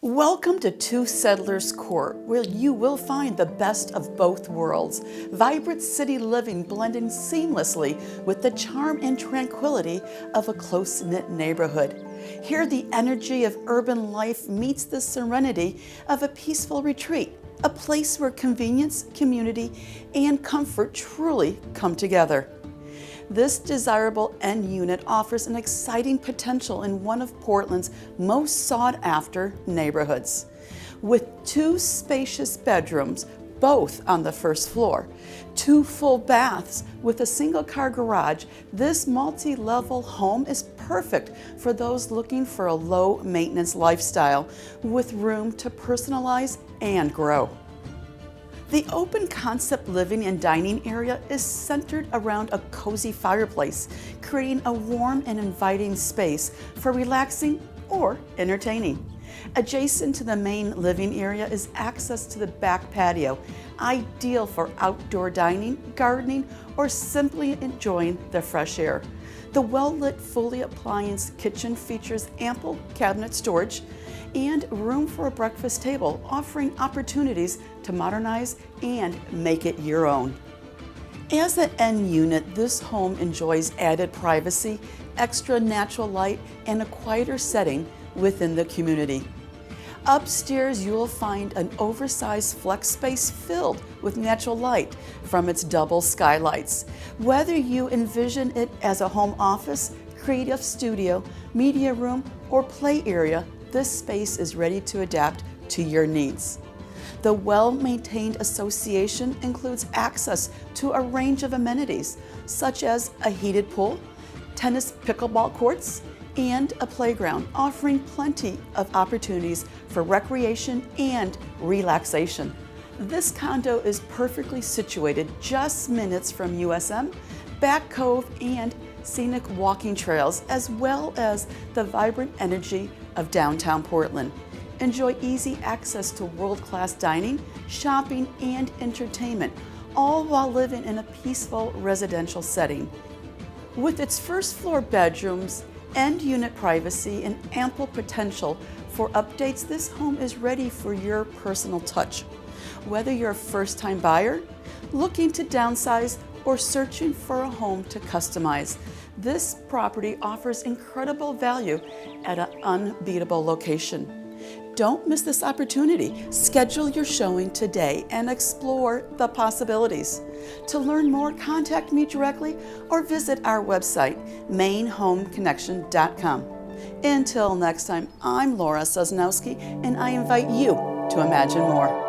Welcome to Two Settlers Court, where you will find the best of both worlds. Vibrant city living blending seamlessly with the charm and tranquility of a close-knit neighborhood. Here the energy of urban life meets the serenity of a peaceful retreat, a place where convenience, community, and comfort truly come together. This desirable end unit offers an exciting potential in one of Portland's most sought-after neighborhoods. With two spacious bedrooms, both on the first floor, two full baths with a single-car garage, this multi-level home is perfect for those looking for a low-maintenance lifestyle with room to personalize and grow. The open concept living and dining area is centered around a cozy fireplace, creating a warm and inviting space for relaxing or entertaining. Adjacent to the main living area is access to the back patio, ideal for outdoor dining, gardening, or simply enjoying the fresh air. The well-lit, fully appliance kitchen features ample cabinet storage and room for a breakfast table, offering opportunities to modernize and make it your own. As an end unit, this home enjoys added privacy, extra natural light, and a quieter setting within the community. Upstairs, you will find an oversized flex space filled with natural light from its double skylights. Whether you envision it as a home office, creative studio, media room, or play area, this space is ready to adapt to your needs. The well-maintained association includes access to a range of amenities, such as a heated pool, tennis pickleball courts, and a playground, offering plenty of opportunities for recreation and relaxation. This condo is perfectly situated just minutes from USM, Back Cove, and scenic walking trails, as well as the vibrant energy of downtown Portland. Enjoy easy access to world-class dining, shopping, and entertainment, all while living in a peaceful residential setting. With its first floor bedrooms, end unit privacy, and ample potential for updates, this home is ready for your personal touch. Whether you're a first-time buyer, looking to downsize, or searching for a home to customize, this property offers incredible value at an unbeatable location. Don't miss this opportunity. Schedule your showing today and explore the possibilities. To learn more, contact me directly or visit our website, mainehomeconnection.com. Until next time, I'm Laura Sosnowski, and I invite you to imagine more.